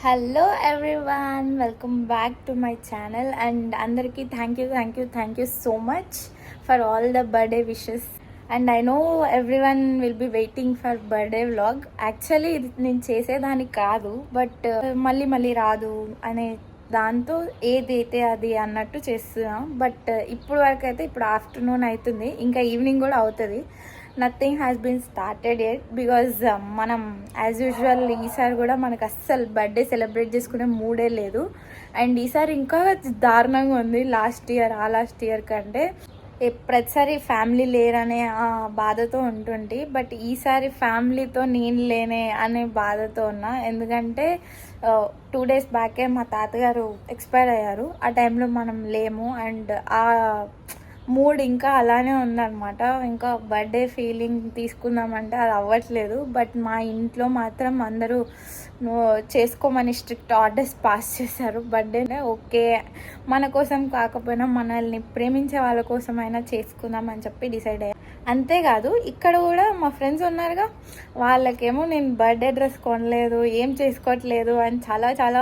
Hello everyone, welcome back to my channel and అందరికీ thank you so much for all the birthday wishes. And I know everyone will be waiting for birthday vlog. Actually ఇది నేను చేసేదానికి కాదు, but మళ్ళీ రాదు అనే దాంతో ఏదైతే అది అన్నట్టు చేస్తున్నాం. బట్ ఇప్పుడు వరకు అయితే ఇప్పుడు ఆఫ్టర్నూన్ అవుతుంది, ఇంకా ఈవినింగ్ కూడా అవుతుంది. Nothing has been started at because మనం యాజ్ యూజువల్ ఈసారి కూడా మనకు అస్సలు బర్త్డే సెలబ్రేట్ చేసుకునే మూడే లేదు. అండ్ ఈసారి ఇంకా దారుణంగా ఉంది లాస్ట్ ఇయర్ కంటే. ప్రతిసారి ఫ్యామిలీ లేరనే బాధతో ఉంటుంటే, బట్ ఈసారి ఫ్యామిలీతో నేను లేనే అనే బాధతో ఉన్నా. ఎందుకంటే 2 days బ్యాకే మా తాతగారు ఎక్స్పైర్ అయ్యారు. ఆ టైంలో మనం లేము అండ్ ఆ మూడ్ ఇంకా అలానే ఉందన్నమాట. ఇంకా బర్త్డే ఫీలింగ్ తీసుకుందామంటే అది అవ్వట్లేదు. బట్ మా ఇంట్లో మాత్రం అందరూ చేసుకోమని స్ట్రిక్ట్ ఆర్డర్స్ పాస్ చేశారు. బర్త్డేనే ఓకే, మన కోసం కాకపోయినా మనల్ని ప్రేమించే వాళ్ళ కోసమైనా చేసుకుందామని చెప్పి డిసైడ్ అయ్యాను. అంతేకాదు ఇక్కడ కూడా మా ఫ్రెండ్స్ ఉన్నారుగా, వాళ్ళకేమో నేను బర్త్డే డ్రెస్ కొనలేదు, ఏం చేసుకోవట్లేదు అని చాలా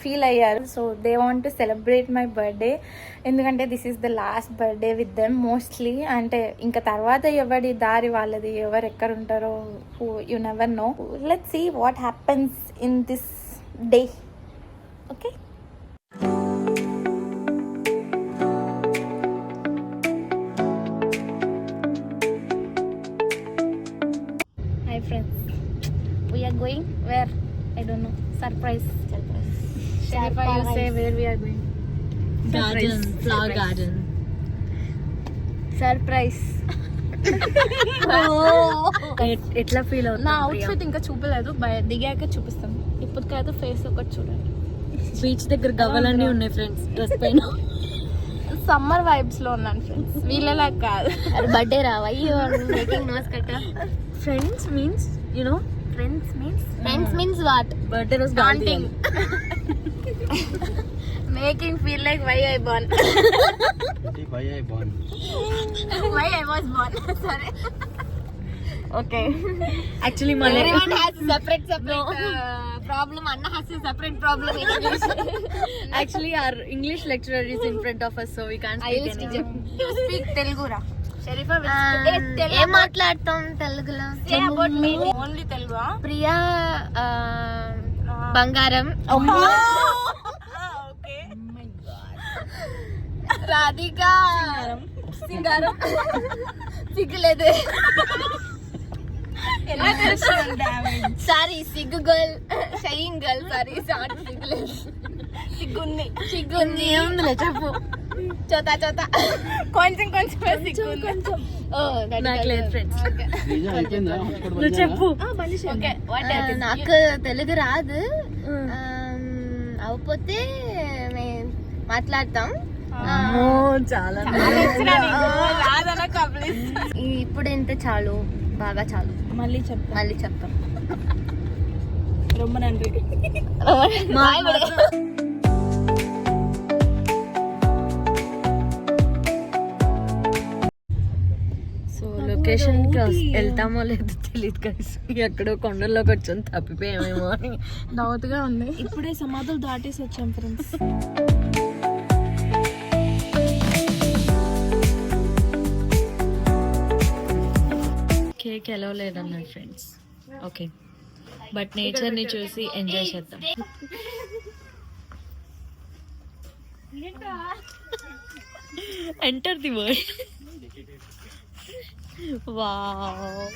ఫీల్ అయ్యారు. So they want to celebrate my birthday, ఎందుకంటే this is the last birthday with them mostly. అంటే ఇంకా తర్వాత ఎవరి దారి వాళ్ళది, ఎవరు ఎక్కడ ఉంటారో you never know. Let's see what happens in this day. Okay, hi friends, we are going where? I don't know. Surprise. Sharifa, you say where we are going? Garden, flower garden. Surprise. ఎట్లా feel అవుతుంది? నా outfit ఇంకా చూపలేదు, దిగాక చూపిస్తాం. ఇప్పుడు కాదు, face ఒకటి చూడండి. బీచ్ దగ్గర గవ్వలన్నీ ఉన్నాయి ఫ్రెండ్స్ డ్రెస్ పైన. సమ్మర్ వైబ్స్ లో ఉన్నాను ఫ్రెండ్స్, వీళ్ళలా కాదు. బర్త్డే రావా? మేకింగ్ నోస్ కట్ట. Friends means Friends means what? Birthday రోజు Daunting. Making feel like why I born. Why I was born. Sorry. Okay. Actually, everyone has separate problem. Anna has a separate problem in English. Actually, our English lecturer is in front of us, so we can't I speak used to anything. you speak Telugu ra? Sharifa, ఏం మాట్లాడతాం తెలుగులో? say about me only Telugu. Priya బంగారం. Okay. Oh my god. Radhika సింగారం. సిగ్గులేదు. ఎలా తెలుసు? Sorry, సిగ్గు girl, shying girl. Sorry, sorry, సిగ్గులేదు. సిగ్గుంది. ఏముందిలే చెప్పు. చోతా కొంచెం సిగ్గుంది. నాకు లేదు ఫ్రెండ్స్. నువ్వు చెప్పు. ఓకే, నాకు తెలుగు రాదు, అవపోతే మాట్లాడతాం. చాలా ఇప్పుడు ఎంత చాలు, బాగా చాలు. మళ్ళీ చెప్తాం. రొమ్మ నండి. సో లొకేషన్ వెళ్తామో లేదో తెలియదు గైస్. ఎక్కడో కొండల్లోకి వచ్చాం, తప్పిపోయామేమో అని డౌట్గా ఉంది. ఇప్పుడే సమాధులు దాటేసి వచ్చాం ఫ్రెండ్స్. కేక్ ఎలా లేదన్నాడు ఫ్రెండ్స్. ఓకే, బట్ నేచర్ ని చూసి ఎంజాయ్ చేద్దాం. Enter the world. వావ్,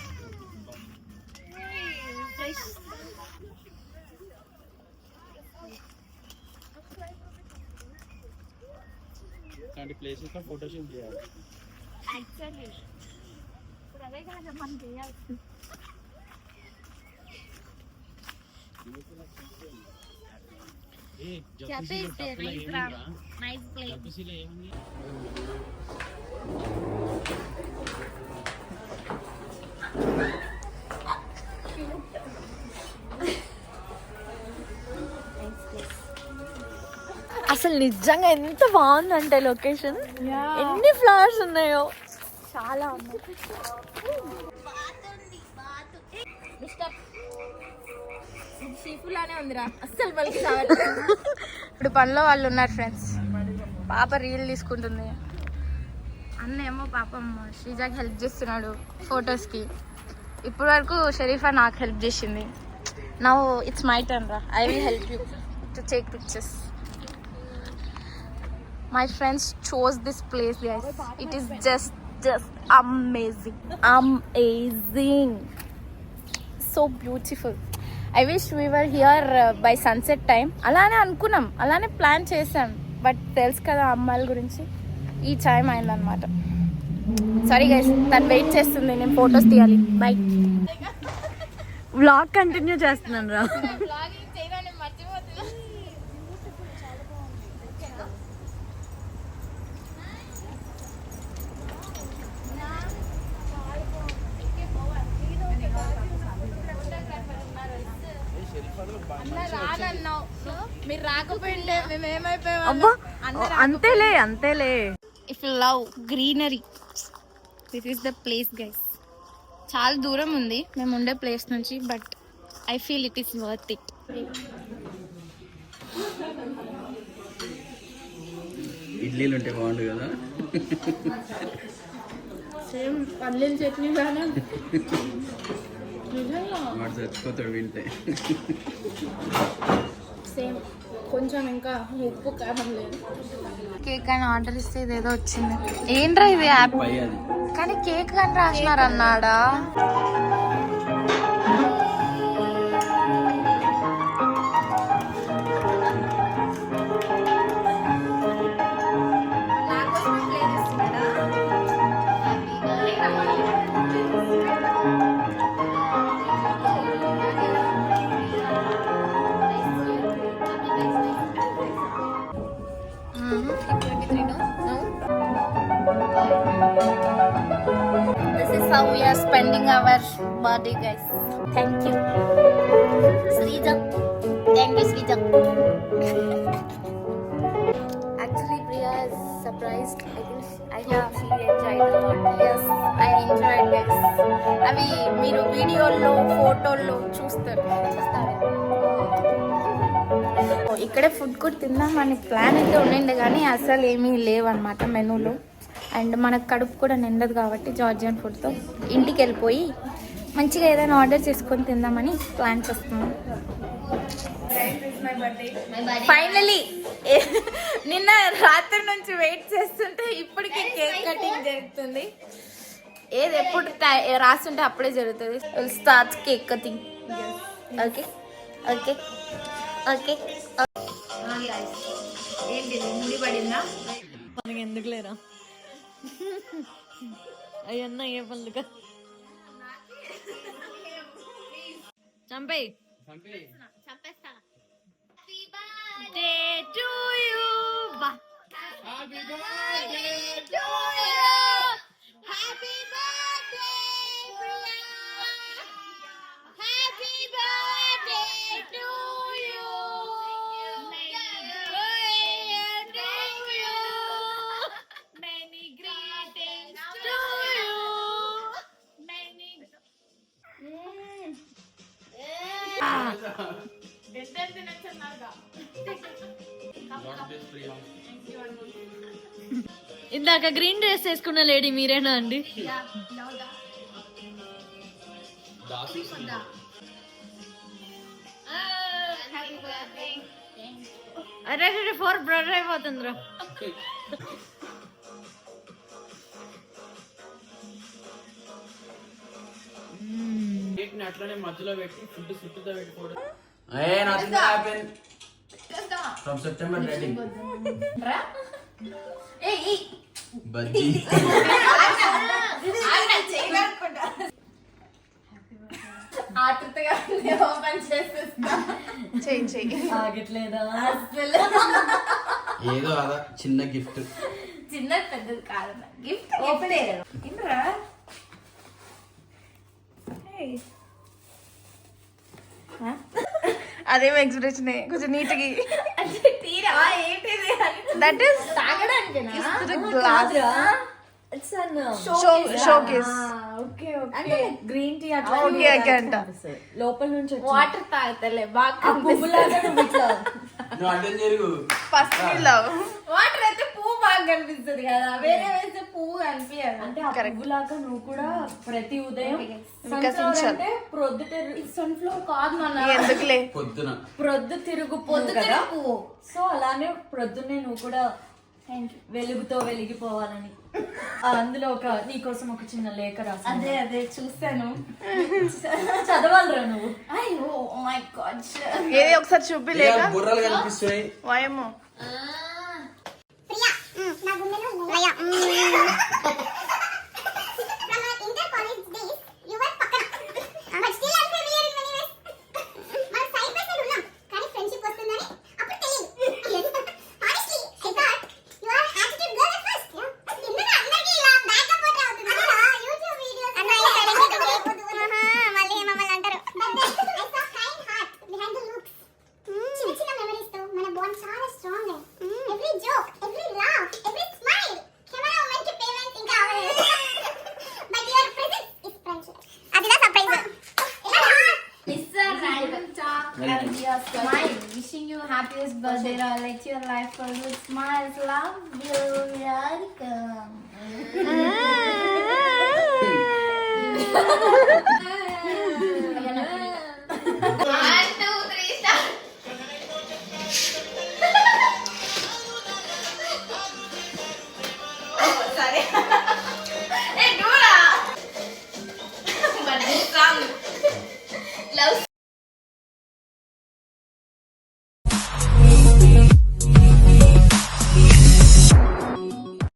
ఇలాంటి ప్లేసెస్ లో ఫోటోషూట్ చేయాలి. యాక్చువల్లీ ఇప్పుడు అదే కదా మనం చేయాల్సింది. Nice place. అసలు నిజంగా ఎంత బాగుందంటే లొకేషన్. ఎన్ని ఫ్లవర్స్ ఉన్నాయో, చాలా ఉన్నాయి. సీ ఫుడ్ లానే ఉందిరా, అస్సలు పలికి ఇప్పుడు పనిలో వాళ్ళు ఉన్నారు ఫ్రెండ్స్. పాప రీల్ తీసుకుంటుంది, అన్న ఏమో పాపం శ్రీజాకి హెల్ప్ చేస్తున్నాడు ఫొటోస్కి. ఇప్పుడు వరకు షరీఫా నాకు హెల్ప్ చేసింది. నౌ ఇట్స్ మై టర్న్ రా, I will help you to take pictures. My friends chose this place, guys. It is just amazing. So beautiful. I wish we were here by sunset time. అలానే అనుకున్నాం, అలానే plan చేసాం, but తెలుసు కదా అమ్మాయిల గురించి, ఈ టైం అయిందనమాట. సారీ గైస్, తను వెయిట్ చేస్తుంది, నేను ఫొటోస్ తీయాలి. బై. వ్లాగ్ కంటిన్యూ చేస్తున్నాను రా. మీరు రాకపోయిండే మేము ఏమైపోయాం. అబ్బా అంతేలే. If you love greenery, this is the place guys. చాలా దూరం ఉంది మేము ఉండే ప్లేస్ నుంచి, but I feel it is worth it. ఇడ్లీలు ఉంటే బాగుండు కదా. సేమ్ పల్లీల చట్నీ కానీ వాడు చచ్చిపోతాడు వింటే. సేమ్, కొంచెం ఇంకా ఉప్పు కారం లేదు. కేక్ అని ఆర్డర్ ఇస్తే ఇదేదో వచ్చింది. ఏంట్రా ఇది యాప్? కానీ కేక్ అని రాసినారు అన్నాడా. This is how we are spending our birthday, guys. Thank you, Srija. Thank you, Srija. Actually, Priya is surprised. I hope she enjoyed a lot. Yes, I enjoyed, guys. అవి మీరు వీడియోల్లో ఫోటోల్లో చూస్తారు. ఇక్కడే food కూడా తిందామని ప్లాన్ అయితే ఉండిండే, కానీ అసలు ఏమీ లేవన్నమాట మెనూలో. అండ్ మనకు కడుపు కూడా నిండదు కాబట్టి జార్జియన్ ఫుడ్తో ఇంటికి వెళ్ళిపోయి మంచిగా ఏదైనా ఆర్డర్ చేసుకొని తిందామని ప్లాన్ చేస్తున్నాం. ఫైనలీ నిన్న రాత్రి నుంచి వెయిట్ చేస్తుంటే ఇప్పటికి కేక్ కటింగ్ జరుగుతుంది. ఏది ఎప్పుడు రాస్తుంటే అప్పుడే జరుగుతుంది. Start cake cutting. Okay okay okay. ఏంటి ముందు పడిందా? మనకి ఎందుకు లేరా అయ్యన్నా, ఏ పనులుగా చంపేయి. ఇందాక గ్రీన్ డ్రెస్ వేసుకున్న లేడీ మీరేనా అండి? అరే 4 బ్రదర్ అయిపోతుందిరా. అట్లనే మధ్యలో పెట్టి ఫుడ్ చుట్టూతో పెట్టుకోవడం. From September ready. బజ్జీ ఆతృతగా ఓపెన్ చేసేస్తా. ఆగట్లేదా? ఏదో అదా చిన్న గిఫ్ట్, చిన్నది పెద్దది కాదు, గిఫ్ట్ ఓపెన్ ఏంట్రా. అదేమో ఎక్స్ప్రెషన్ కొంచెం నీట్గా దట్ ఈస్ తాగడానికి glass. It's an showcase. Okay అంటే గ్రీన్ టీ అట్లా Okay, okay అంట. లోపల నుంచి వచ్చి వాటర్ తాగుతలే బాగా పువ్వులాగా నువ్వు ఇట్లా నువ్వు అడ్డం జరుగు. First love. వాటర్ అయితే పువ్వు బాగా కనిపిస్తుంది కదా, వేరే వేస్తే పువ్వు కనిపించదు. అంటే ఆ పువ్వులాగా నువ్వు కూడా ప్రతి ఉదయం వికసించాలి. sunflower అంటే ప్రొద్దుట సన్ఫ్లవర్ కాదు మన ఎందుకులే పొద్దున ప్రొద్దుతిరుగు పువ్వు కదా, సో అలానే ప్రొద్దున్నే నువ్వు కూడా వెలుగుతో వెలిగిపోవాలని అందులో ఒక నీకోసం ఒక చిన్న లేఖ రాసి అదే అదే చూస్తాను. చదవాలరా నువ్వు. అయ్యో మై గాడ్. ఏది ఒకసారి చూపిలేక బుర్రలు కనిపిస్తున్నాయి. వాయమో. ప్రియా నా గుండెలో లయ from our inter college days you were పక్కన but still unfamiliar in many ways మన సైడ్ బై సైడ్ ఉన్నాం కానీ ఫ్రెండ్షిప్ వస్తుందని అప్పుడు తెలియదు. honestly I thought you are an attitude girl at first. ఎందుకు అందరికీ ఇలా బ్యాకప్ అవుట్ అవుతుంది యూట్యూబ్ వీడియోస్ అన్న ఈ సైడ్ కి పోదు మళ్ళీ మమ్మల్ని అంటారు. but then I saw kind heart behind the looks. చిన్న చిన్న మెమరీస్ తో మన బాండ్ చాలా స్ట్రాంగ్ అయ్యింది. Every joke, every laugh, every smile camera moment కి పేమెంట్ ఇంకా అవ్వలేదు. But your presence is priceless. అదిలా surprise. It's a random talk and your smile. Wishing you happiest birthday, let your life full with smiles. Love you, welcome.